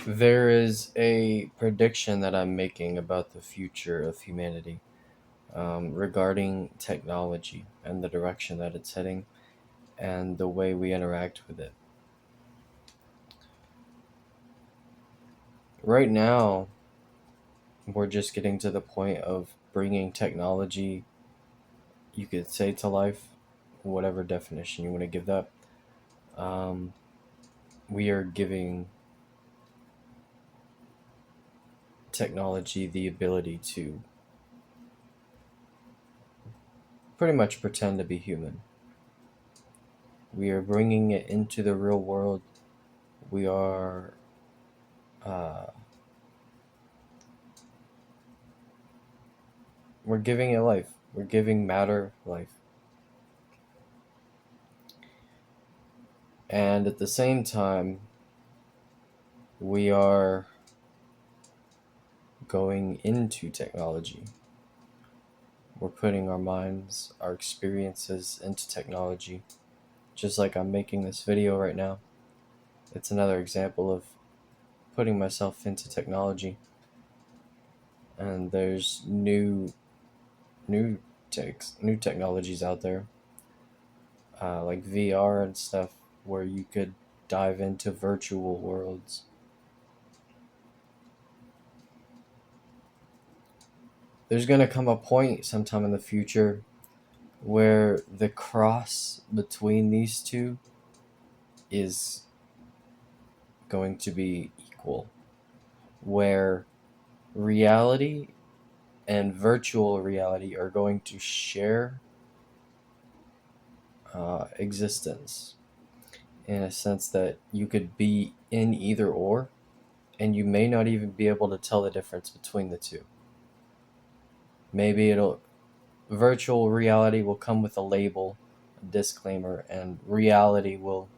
There is a prediction that I'm making about the future of humanity, regarding technology and the direction that it's heading and the way we interact with it. Right now, we're just getting to the point of bringing technology, you could say, to life, whatever definition you want to give that. Um, we are giving technology the ability to pretty much pretend to be human. We are bringing it into the real world. We are uh, we're giving it life. We're giving matter life, and at the same time, we are going into technology. We're putting our minds, our experiences into technology. Just like I'm making this video right now, it's another example of putting myself into technology. And there's new new technologies out there, like VR and stuff, where you could dive into virtual worlds. There's gonna come a point sometime in the future where the cross between these two is going to be equal, where reality and virtual reality are going to share existence, in a sense that you could be in either or, and you may not even be able to tell the difference between the two. Maybe it'll virtual reality will come with a label, a disclaimer, and reality will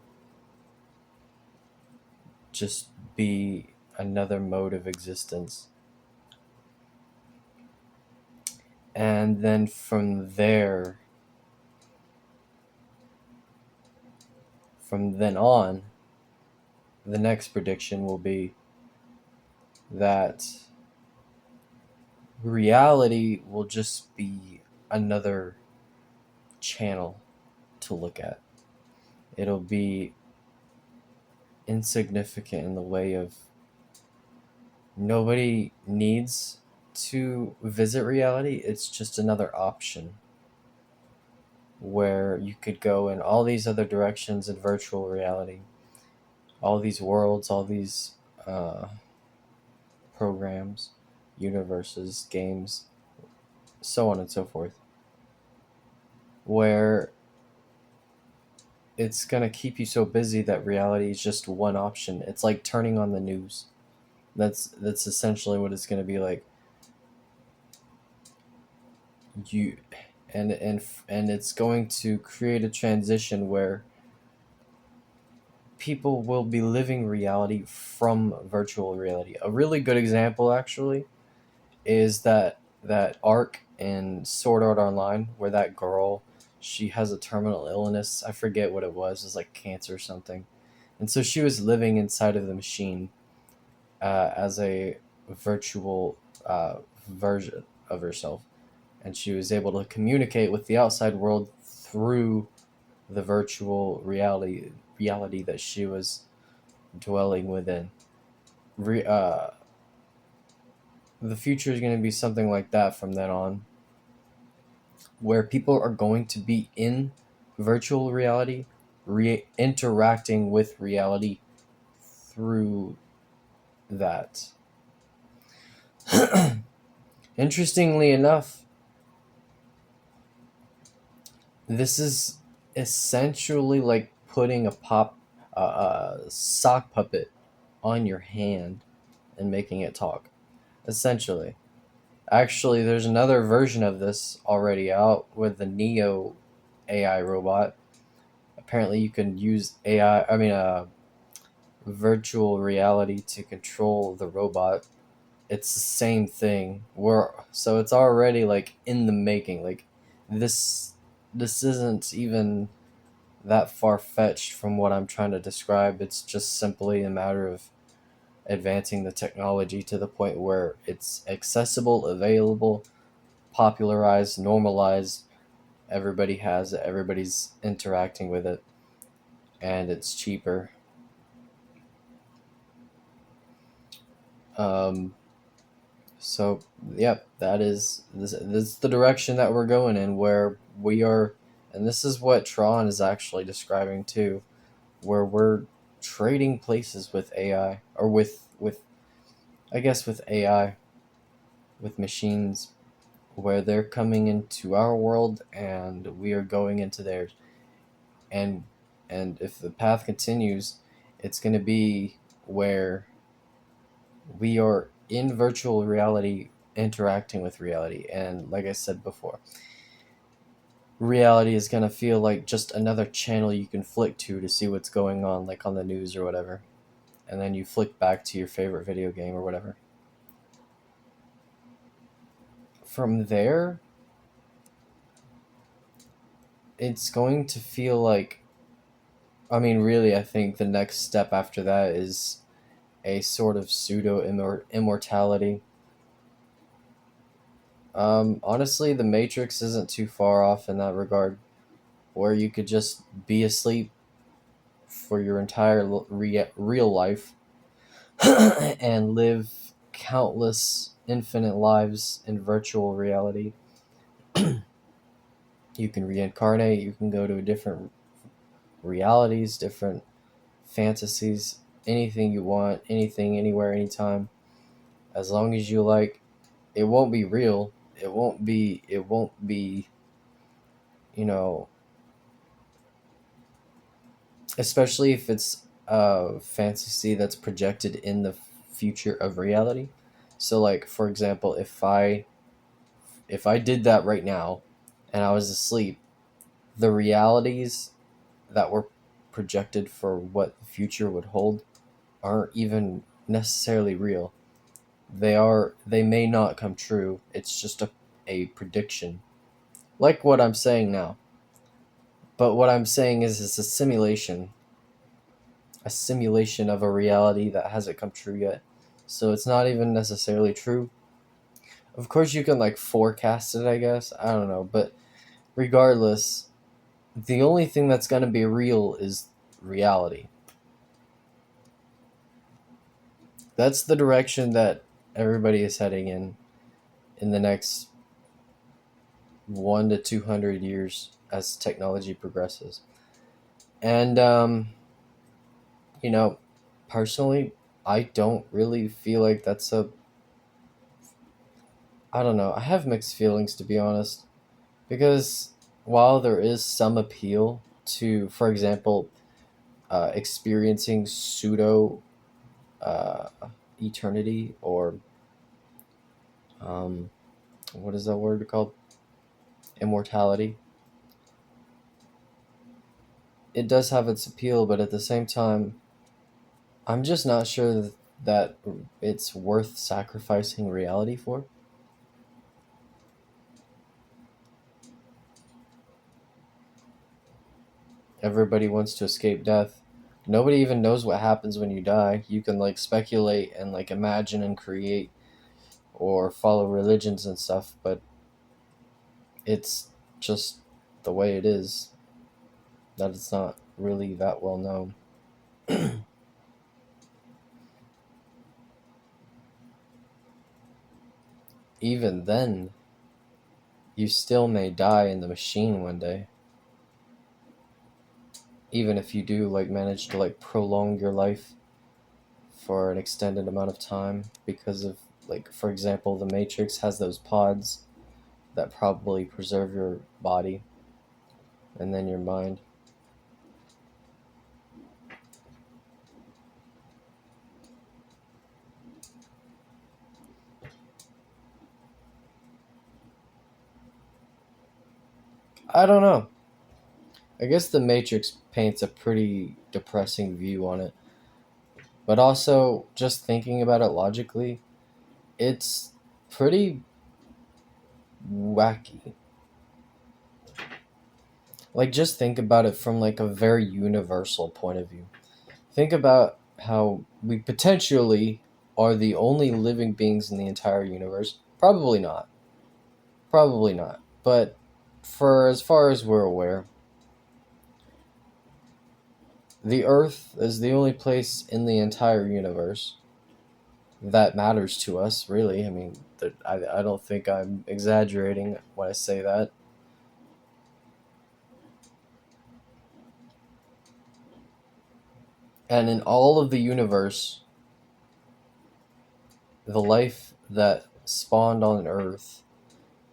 just be another mode of existence. And then from then on, the next prediction will be that reality will just be another channel to look at. It'll be insignificant in the way of nobody needs to visit reality. It's just another option where you could go in all these other directions in virtual reality, all these worlds, all these uh, programs, universes, games, so on and so forth, where it's going to keep you so busy that reality is just one option. It's like turning on the news. That's essentially what it's going to be like. You and it's going to create a transition where people will be living reality from virtual reality. A really good example, actually, is that arc in Sword Art Online where that girl, she has a terminal illness. I forget what it was. It's like cancer or something, and so she was living inside of the machine, as a virtual version of herself, and she was able to communicate with the outside world through the virtual reality that she was dwelling within. Re, uh, the future is going to be something like that from then on, where people are going to be in virtual reality, interacting with reality through that. Interestingly enough, this is essentially like putting a sock puppet on your hand and making it talk. Essentially, actually, there's another version of this already out with the Neo AI robot. Apparently, you can use virtual reality to control the robot. It's the same thing. So it's already like in the making. Like this, this isn't even that far fetched from what I'm trying to describe. It's just simply a matter of advancing the technology to the point where it's accessible, available, popularized, normalized. Everybody has it, everybody's interacting with it, and it's cheaper. Um, so, yep, this is the direction that we're going in, where we are, and this is what Tron is actually describing too, where we're trading places with AI, or with I guess with AI, with machines, where they're coming into our world and we are going into theirs. And if the path continues, it's going to be where we are in virtual reality interacting with reality. And like I said before, reality is going to feel like just another channel you can flick to see what's going on, like on the news or whatever. And then you flick back to your favorite video game or whatever. From there, it's going to feel like, I mean, really, I think the next step after that is a sort of pseudo immortality. Honestly, the Matrix isn't too far off in that regard, where you could just be asleep for your entire real life and live countless infinite lives in virtual reality. You can reincarnate, you can go to different realities, different fantasies, anything you want, anything, anywhere, anytime, as long as you like. It won't be real. It won't be, you know, especially if it's a fantasy that's projected in the future of reality. So like for example, if I did that right now and I was asleep, the realities that were projected for what the future would hold aren't even necessarily real. They may not come true. It's just a prediction. Like what I'm saying now. But what I'm saying is it's a simulation of a reality that hasn't come true yet. So it's not even necessarily true. Of course you can like forecast it, I guess. I don't know, but regardless, the only thing that's going to be real is reality. That's the direction that everybody is heading in the next 1 to 200 years as technology progresses. And you know, personally, I don't really feel like that's a I don't know. I have mixed feelings, to be honest, because while there is some appeal to, for example, experiencing pseudo uh, eternity, or um, what is that word called? Immortality. It does have its appeal, but at the same time, I'm just not sure that it's worth sacrificing reality for. Everybody wants to escape death. Nobody even knows what happens when you die. You can like speculate and like imagine and create or follow religions and stuff, but it's just the way it is, that it's not really that well known. Even then, you still may die in the machine one day. Even if you do like manage to like prolong your life for an extended amount of time, because of, like, for example, the Matrix has those pods that probably preserve your body and then your mind. I don't know. I guess the Matrix paints a pretty depressing view on it. But also, just thinking about it logically, it's pretty wacky. Like, just think about it from like a very universal point of view. Think about how we potentially are the only living beings in the entire universe. Probably not. Probably not. But for as far as we're aware, the Earth is the only place in the entire universe that matters to us, really. I mean, I don't think I'm exaggerating when I say that. And in all of the universe, the life that spawned on Earth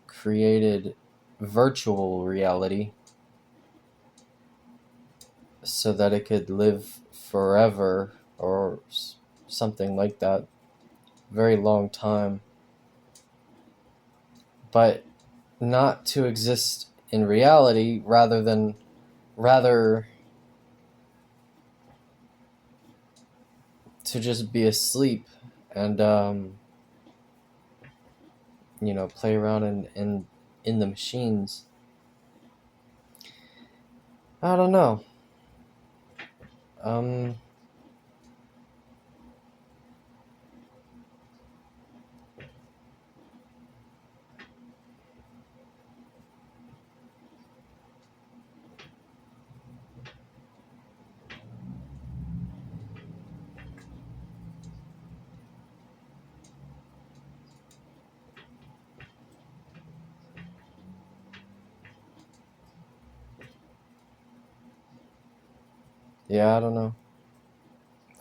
created virtual reality so that it could live forever or something like that. Very long time. But not to exist in reality, rather to just be asleep and play around in the machines. I don't know. um yeah, I don't know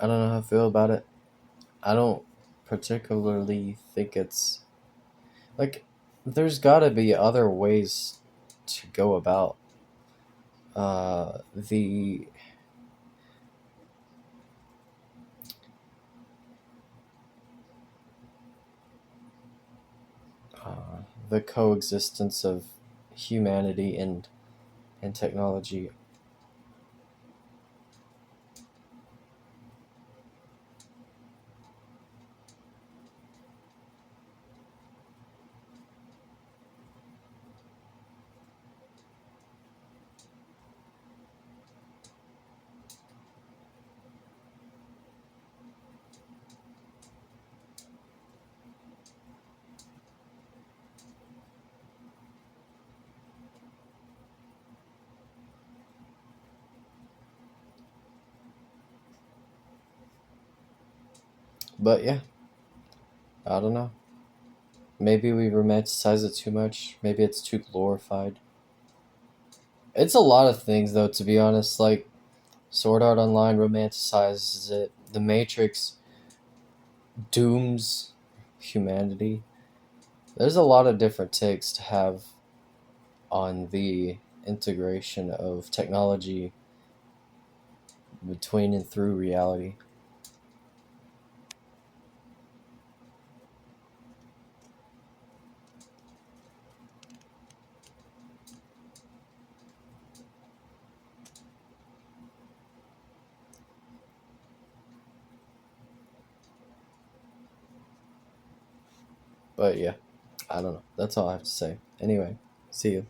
how I feel about it. I don't particularly think it's like there's got to be other ways to go about the uh, the coexistence of humanity and technology. But yeah, I don't know. Maybe we romanticize it too much. Maybe it's too glorified. It's a lot of things, though, to be honest. Like, Sword Art Online romanticizes it. The Matrix dooms humanity. There's a lot of different takes to have on the integration of technology between and through reality. But yeah, I don't know. That's all I have to say. Anyway, see you.